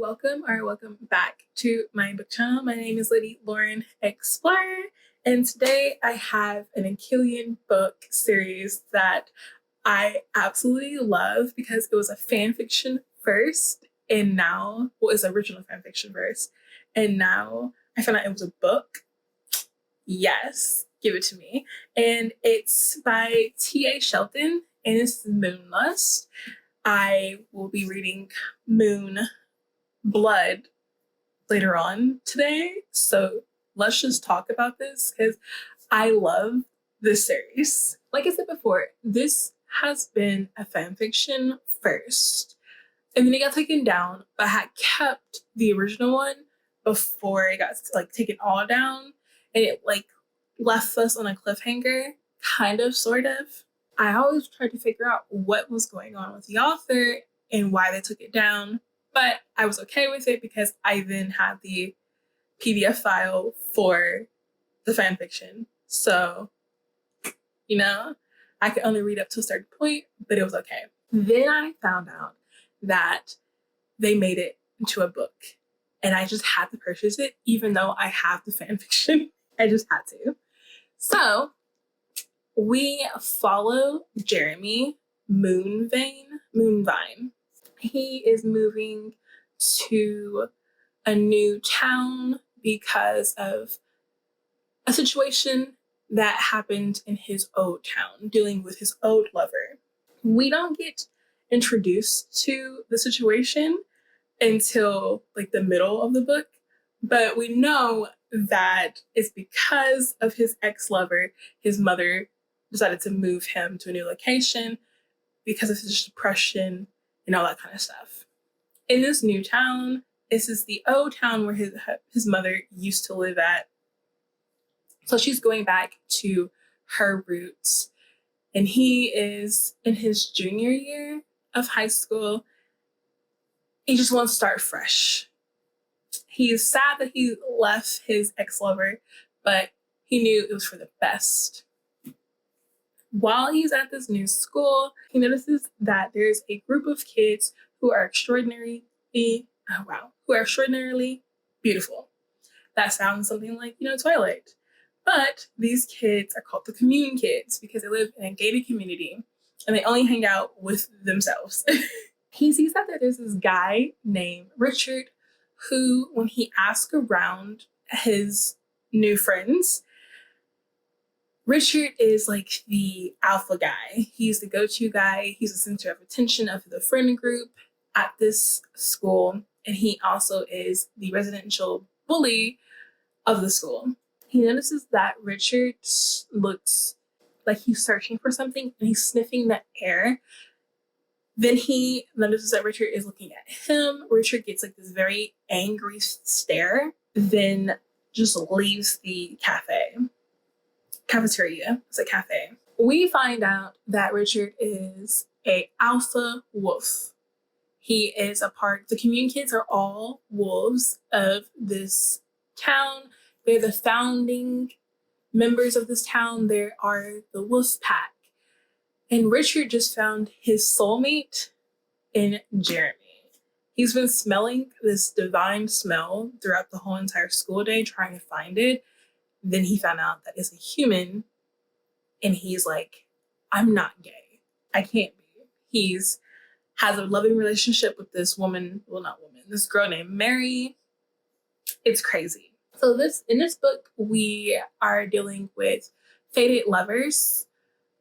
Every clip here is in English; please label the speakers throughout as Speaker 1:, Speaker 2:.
Speaker 1: welcome back to my book channel. My name is Lady Lauren Explorer, and today I have an Achillean book series that I absolutely love because it was a fan fiction first, and now, well, it's original fan fiction first, and now I found out it was a book. Yes, give it to me. And it's by T.A. Shelton, and it's Moonlust. I will be reading Moon Blood later on today, so let's just talk about this because I love this series. Like I said before, this has been a fanfiction first, and then it got taken down, but I had kept the original one before it got taken all down, and it left us on a cliffhanger, kind of, sort of. I always tried to figure out what was going on with the author and why they took it down, but I was okay with it because I then had the PDF file for the fan fiction. So, I could only read up to a certain point, but it was okay. Then I found out that they made it into a book, and I just had to purchase it, even though I have the fan fiction. I just had to. So we follow Jeremy Moonvine. He is moving to a new town because of a situation that happened in his old town, dealing with his old lover. We don't get introduced to the situation until the middle of the book, but we know that it's because of his ex-lover. His mother decided to move him to a new location because of his depression and all that kind of stuff. In this new town, this is the old town where his mother used to live at. So she's going back to her roots. And he is in his junior year of high school. He just wants to start fresh. He is sad that he left his ex-lover, but he knew it was for the best. While he's at this new school, he notices that there's a group of kids who are extraordinarily beautiful. That sounds something like, Twilight. But these kids are called the commune kids because they live in a gated community and they only hang out with themselves. He sees that there's this guy named Richard who, when he asks around his new friends, Richard is the alpha guy. He's the go-to guy. He's the center of attention of the friend group at this school. And he also is the residential bully of the school. He notices that Richard looks like he's searching for something and he's sniffing the air. Then he notices that Richard is looking at him. Richard gets this very angry stare, then just leaves the cafeteria. It's a cafe. We find out that Richard is a alpha wolf. He is the commune kids are all wolves of this town. They're the founding members of this town. There are the wolf pack. And Richard just found his soulmate in Jeremy. He's been smelling this divine smell throughout the whole entire school day, trying to find it. Then he found out that it's a human, and he's like, I'm not gay. I can't be. Has a loving relationship with this this girl named Mary. It's crazy. So in this book, we are dealing with fated lovers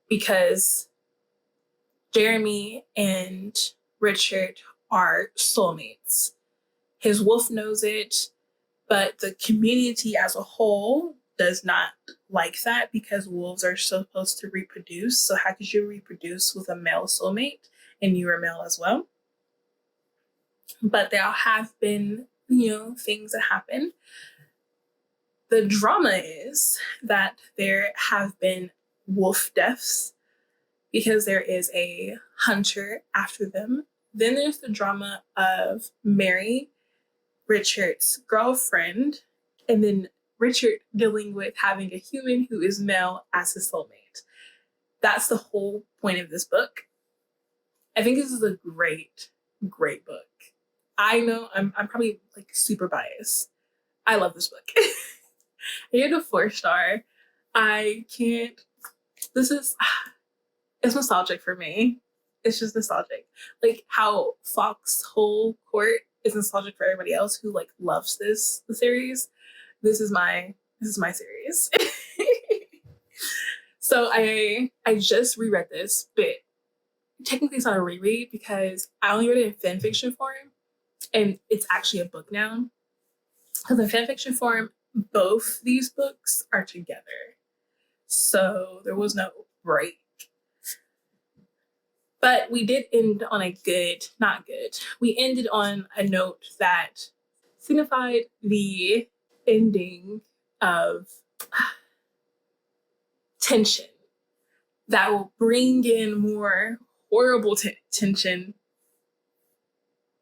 Speaker 1: because Jeremy and Richard are soulmates. His wolf knows it, but the community as a whole does not like that because wolves are supposed to reproduce. So how could you reproduce with a male soulmate and you are male as well? But there have been, things that happen. The drama is that there have been wolf deaths because there is a hunter after them. Then there's the drama of Mary, Richard's girlfriend, and then Richard dealing with having a human who is male as his soulmate. That's the whole point of this book. I think this is a great, great book. I know I'm probably like super biased. I love this book. I gave it a 4-star. I can't. This is it's nostalgic for me. It's just nostalgic. Like how Foxhole Court is nostalgic for everybody else who like loves the series. This is my series. So I just reread this, but technically it's not a reread because I only read it in fan fiction form, and it's actually a book now. Because in fan fiction form, both these books are together. So there was no break. But we did end on we ended on a note that signified the ending of tension that will bring in more horrible tension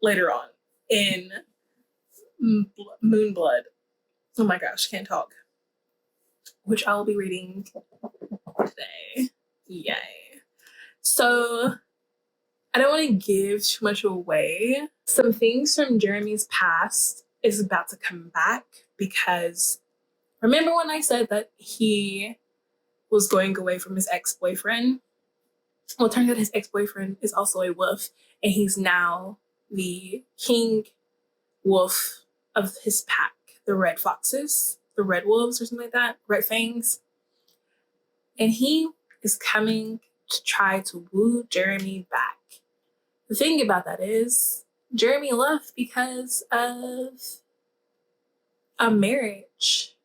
Speaker 1: later on in Moonblood. Oh my gosh, can't talk. Which I will be reading today. Yay. So I don't want to give too much away. Some things from Jeremy's past is about to come back because remember when I said that he was going away from his ex-boyfriend? Well, it turns out his ex-boyfriend is also a wolf, and he's now the king wolf of his pack, the red foxes, the red wolves or something like that, red fangs. And he is coming to try to woo Jeremy back. The thing about that is Jeremy left because of a marriage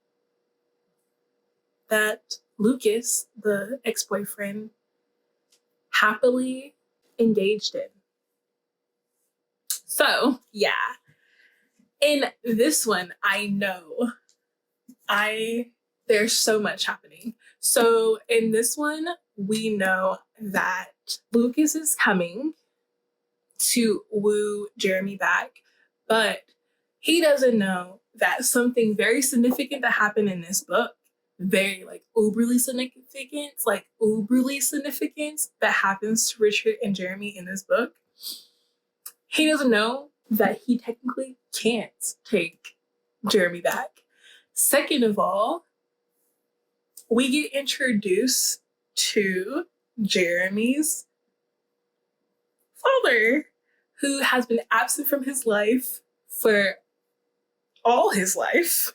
Speaker 1: that Lucas, the ex-boyfriend, happily engaged in. So, yeah. In this one, I know there's so much happening. So in this one, we know that Lucas is coming to woo Jeremy back, but he doesn't know that something very significant that happened in this book, very like uberly significant that happens to Richard and Jeremy in this book. He doesn't know that he technically can't take Jeremy back. Second of all, we get introduced to Jeremy's father, who has been absent from his life for all his life.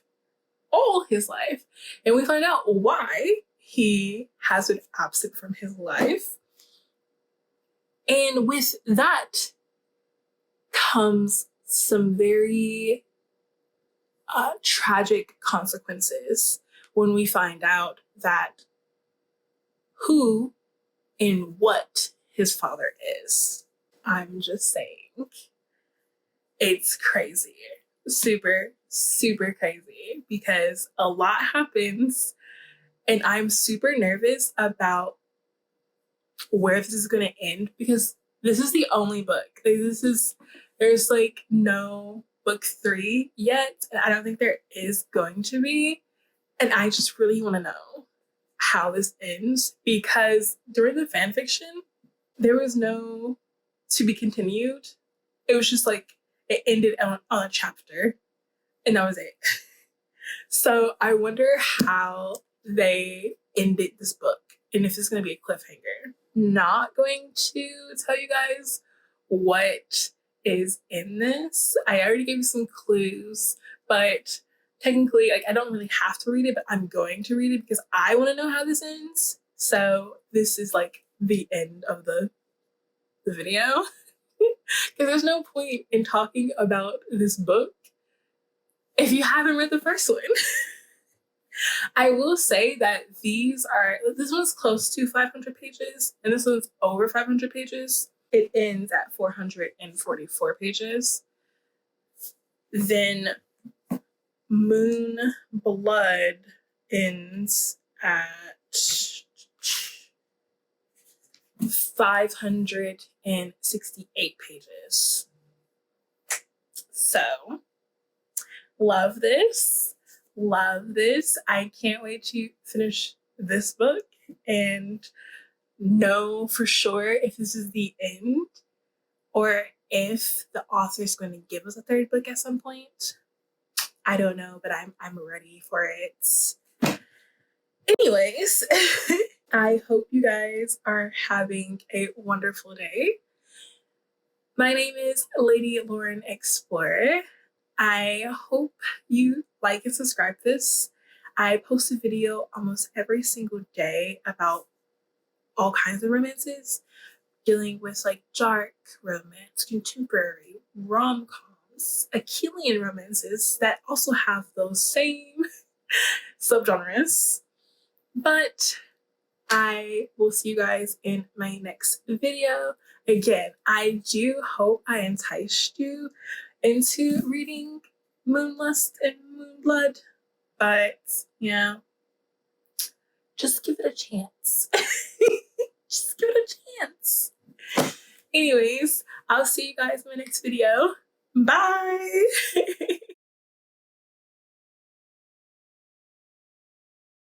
Speaker 1: And we find out why he has been absent from his life. And with that comes some very tragic consequences when we find out that who and what his father is. I'm just saying. It's crazy. Super, super crazy because a lot happens and I'm super nervous about where this is going to end because this is the only book. There's like no book 3 yet, and I don't think there is going to be. And I just really want to know how this ends because during the fan fiction, there was no to be continued. It was just like it ended on a chapter and that was it. So I wonder how they ended this book and if it's going to be a cliffhanger. Not going to tell you guys what is in this. I already gave you some clues, but technically, like, I don't really have to read it, but I'm going to read it because I want to know how this ends. So this is like the end of the video because there's no point in talking about this book if you haven't read the first one. I will say that this one's close to 500 pages and this one's over 500 pages. It ends at 444 pages. Then Moon Blood ends at 568 pages. So, love this. I can't wait to finish this book and know for sure if this is the end or if the author's going to give us a third book at some point. I don't know, but I'm ready for it. Anyways, I hope you guys are having a wonderful day. My name is Lady Lauren Explorer. I hope you like and subscribe to this. I post a video almost every single day about all kinds of romances, dealing with like dark romance, contemporary, rom-coms, Achillean romances that also have those same subgenres. But I will see you guys in my next video. Again, I do hope I enticed you into reading Moonlust and Moonblood, but just give it a chance. Just give it a chance. Anyways, I'll see you guys in my next video. Bye!